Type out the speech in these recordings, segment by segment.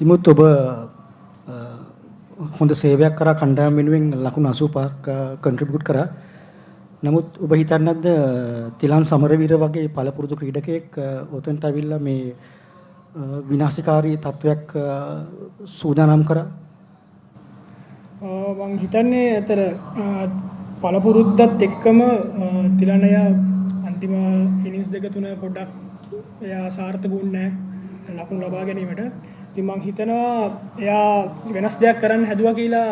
Dimuth ඔබ හොඳ සේවයක් කරා කණ්ඩායම වෙනුවෙන් ලකුණු 85ක් කන්ට්‍රිබියුට් කරා. නමුත් ඔබ හිතන්නේ නැද්ද තිලන් සමරවීර වගේ පළපුරුදු ක්‍රීඩකයෙක් ඔතෙන්ට අවිල්ලා මේ විනාශකාරී තත්වයක් සූදානම් කරා? මම හිතන්නේ අතර පළපුරුද්දත් එක්කම තිලනය අන්තිම ඉනින්ස් දෙක තුන පොඩ්ඩක් එයා සාර්ථක වුණේ නැහැ ලකුණු ලබා ගැනීමට. ඉතින් මම හිතනවා එයා වෙනස් දෙයක් කරන්න හැදුවා කියලා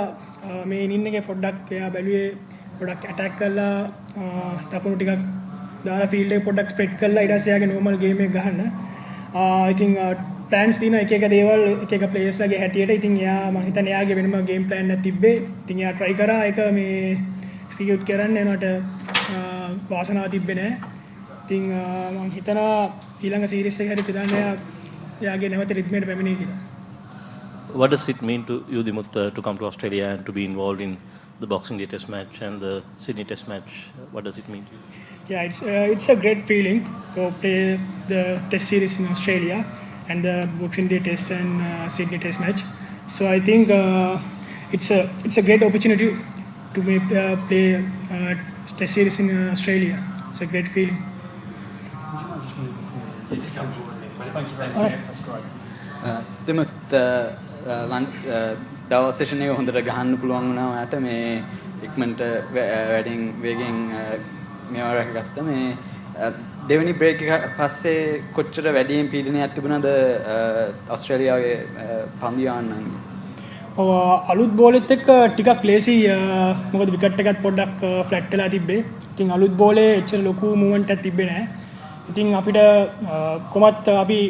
මේ ඉනින් එකේ පොඩ්ඩක් එයා බැලුවේ පොඩ්ඩක් ඇටැක් කරලා ලකුණු ටිකක් දාලා ෆීල්ඩ් එක පොඩ්ඩක් ස්ප්‍රෙඩ් කරලා ඊට පස්සේ එයාගේ නෝමල් ගේම් එක ගහන්න. ඉතින් ප්ලෑන්ස් තියෙන එක එක දේවල් එක එක ප්ලේයර්ස්ලාගේ හැටියට. ඉතින් එයා මම හිතන්නේ එයාගේ වෙනම ගේම් ප්ලෑන් එකක් තිබ්බේ. ඉතින් එයා try කරා ඒක මේ එක්සිකියුට් කරන්න ඒනට වාසනාව තිබ්බේ නැහැ. ඉතින් මම හිතනවා ඊළඟ සීරීස් එක හැරි තිරන්නේ එයාගේ නැවත රිද්මේට පැමිණෙයි කියලා. What does it mean to you, Dimuth, to come to Australia and to be involved in the Boxing Day Test match and the Sydney Test match? What does it mean to you? Yeah, it's a great feeling to play the Test series in Australia and the Boxing Day Test and Sydney Test match. So I think it's a great opportunity to play Test series in Australia. It's a great feeling. Dimuth දවස් session එක හොඳට ගහන්න පුළුවන් වුණා ඔයාට මේ ඉක්මනට වැඩින් වේගෙන් මේවා රැකගත්තා මේ දෙවෙනි බ්‍රේක් එක පස්සේ කොච්චර වැඩියෙන් පීඩනයක් තිබුණාද ඕස්ට්‍රේලියාවේ පන්දු යන්නන්? ඔව් අලුත් බෝලෙත් එක්ක ටිකක් ලේසි මොකද විකට් එකත් පොඩ්ඩක් ෆ්ලැට් වෙලා තිබ්බේ. ඉතින් අලුත් බෝලේ එච්චර ලොකු මූවමන්ට් එකක් තිබ්බේ නැහැ. ඉතින් අපිට කොමත් අපි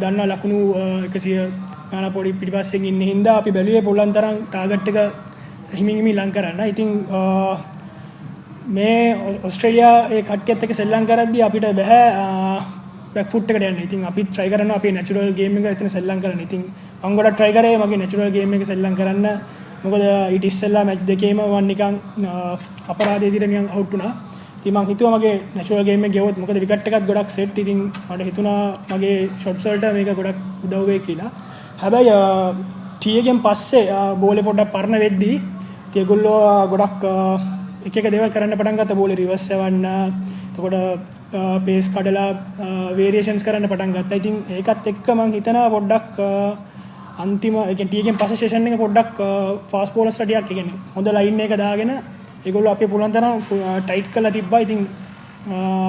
දන්න ලකුණු 100 ගාන පොඩි පිටිපස්සෙන් ඉන්න හින්දා අපි බැලුවේ පුළුවන් තරම් ටාගට් එක හිමින් ලං කරන්න. ඉතින් මේ ඕස්ට්‍රේලියා ඒ කට්ටියත් එක්ක සෙල්ලම් කරද්දී අපිට බෑ බෑක් ෆුට් එකට යන්න. ඉතින් අපි try කරනවා අපේ natural game එක එතන සෙල්ලම් කරන්න. ඉතින් මම ගොඩක් try කරේ මගේ natural game එක සෙල්ලම් කරන්න. මොකද ඊට ඉස්සෙල්ලා මැච් දෙකේම මම නිකන් අපරාධය විදිහට නිකන් අවුට් වුණා. ඉතින් මම හිතුවා මගේ natural game එක ගෙවුවොත් මොකද විකට් එකත් ගොඩක් සෙට්. ඉතින් මට හිතුණා මගේ shots වලට මේක ගොඩක් උදව් වෙයි කියලා. හැබැයි ටී එකෙන් පස්සේ බෝලේ පොඩ්ඩක් පරණ වෙද්දී ඒගොල්ලෝ ගොඩක් එක එක දේවල් කරන්න පටන් ගත්තා. බෝලේ රිවර්ස් යවන්න, එතකොට පේස් කඩලා වේරියේෂන්ස් කරන්න පටන් ගත්තා. ඉතින් ඒකත් එක්ක මම හිතනවා පොඩ්ඩක් අන්තිම ඒ කියන්නේ ටී එකෙන් පස්සේ සෙෂන් එක පොඩ්ඩක් ෆාස්ට් බෝලර්ස් ටිකක් ඒ කියන්නේ හොඳ ලයින් එක දාගෙන ඒගොල්ලෝ අපේ පුළුවන් තරම් ටයිට් කරලා තිබ්බා. ඉතින්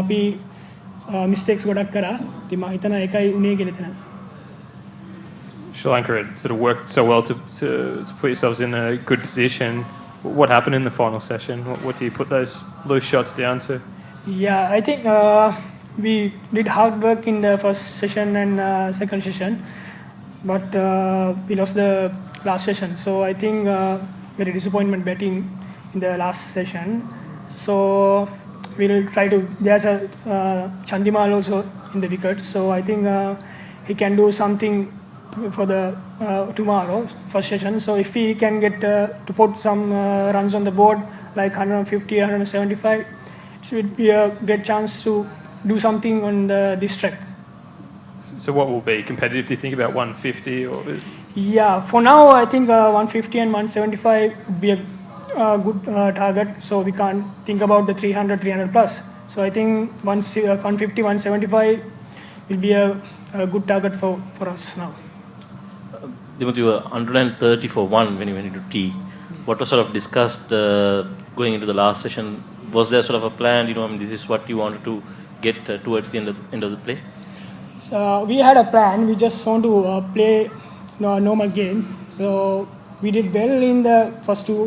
අපි මිස්ටේක්ස් ගොඩක් කරා. ඉතින් මම හිතනවා ඒකයි උනේ කියලා එතන. Sri Lanka had sort of worked so well to put yourselves in a good position. What happened in the final session? What do you put those loose shots down to? Yeah, I think we did hard work in the first session and second session, but we lost the last session. So I think very disappointment betting in the last session. So we will try to. There's a Chandimal also in the wicket. So I think he can do something for the tomorrow first session. So if he can get to put some runs on the board like 150, 175, it would be a great chance to do something on this track. So what will be competitive? Do you think about 150 or? Yeah, for now I think 150 and 175 would be a good target. So we can't think about the 300 plus. So I think 150, 175 will be a good target for us now. Dimuth, you were 130 for 1 when you went into tea. What was sort of discussed going into the last session? Was there sort of a plan? I mean, this is what you wanted to get towards the end of the play? So we had a plan. We just want to play a normal game. So we did well in the first two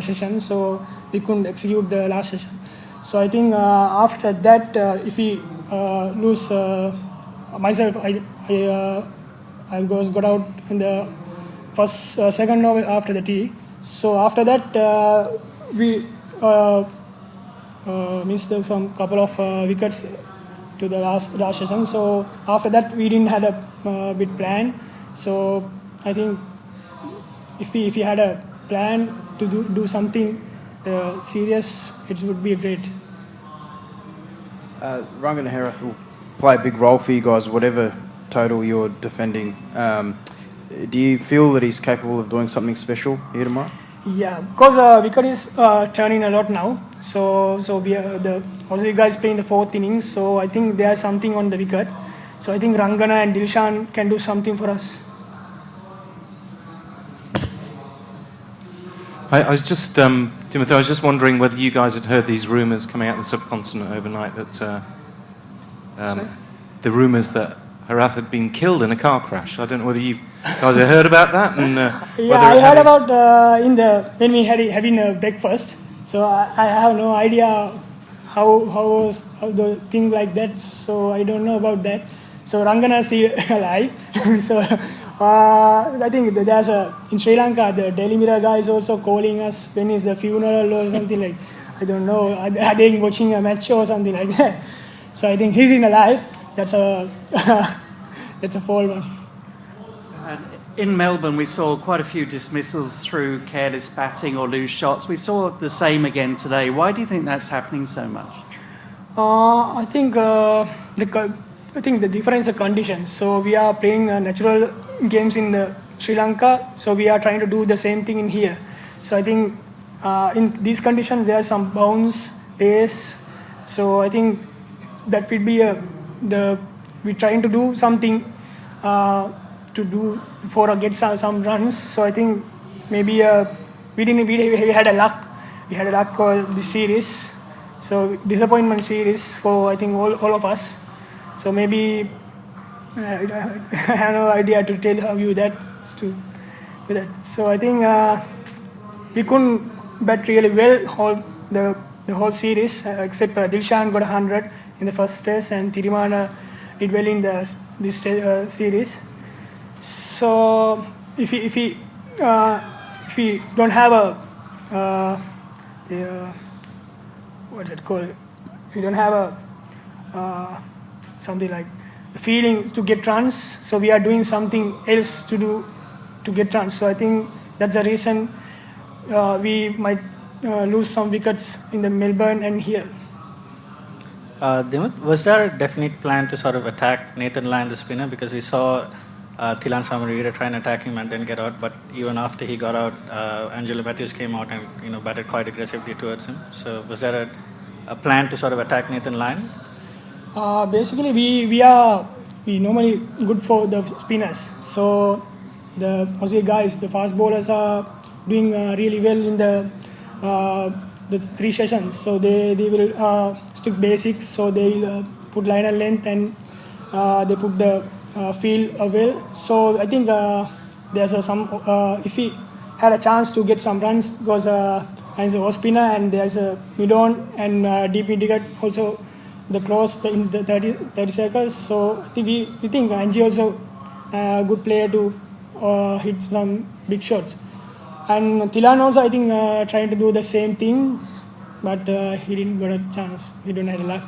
sessions. So we couldn't execute the last session. So I think after that, if we lose, myself, I got out in the second over after the tee. So after that, we missed some couple of wickets to the last session. So after that, we didn't have a big plan. So I think if we had a plan to do something serious, it would be great. Rangan Herath will play a big role for you guys, whatever total you're defending. Do you feel that he's capable of doing something special here tomorrow? Yeah, because wicket is turning a lot now. So we are, the Aussie guys playing the fourth innings. So I think there's something on the wicket. So I think Rangana and Dilshan can do something for us. I was just, Dimuth, I was just wondering whether you guys had heard these rumours coming out of the subcontinent overnight that the rumours that Harath had been killed in a car crash. I don't know whether you guys have heard about that. And Yeah, I heard about when we having a breakfast. So I have no idea how was the thing like that. So I don't know about that. So Rangana is alive. So I think that there's in Sri Lanka the Daily Mirror guy is also calling us when is the funeral or something like. I don't know. Are they watching a match or something like that? So I think he's alive. That's a that's a fall one. In Melbourne, we saw quite a few dismissals through careless batting or loose shots. We saw the same again today. Why do you think that's happening so much? I think the difference is conditions. So we are playing natural games in Sri Lanka. So we are trying to do the same thing in here. So I think in these conditions there are some bounce, pace. So I think that would be we're trying to do something for get some runs. So I think maybe we had a luck. We had a luck for this series. So disappointment series for I think all of us. So maybe I have no idea to tell you that. So I think we couldn't bat really well the whole series except Dilshan got 100 in the first test and Tirimana did well in this series. So if we don't have what's it called? If we don't have something like the feelings to get runs, so we are doing something else to get runs. So I think that's the reason we might lose some wickets in the Melbourne and here. Dimuth, was there a definite plan to sort of attack Nathan Lyon, the spinner? Because we saw Thilan Samaraweera try and attack him and then get out, but even after he got out, Angelo Matthews came out and batted quite aggressively towards him. So was there a plan to sort of attack Nathan Lyon? Basically, we normally good for the spinners. So the Aussie guys, the fast bowlers are doing really well in the 3 sessions. So they will stick basics. So they will put liner length and they put the field well. So I think there's some if we had a chance to get some runs because there's a off spinner and there's a mid on and deep mid-wicket also the close in the 30 circles. So I think we think Angie also a good player to hit some big shots. And Thilan also I think trying to do the same thing, but he didn't get a chance. He didn't have luck.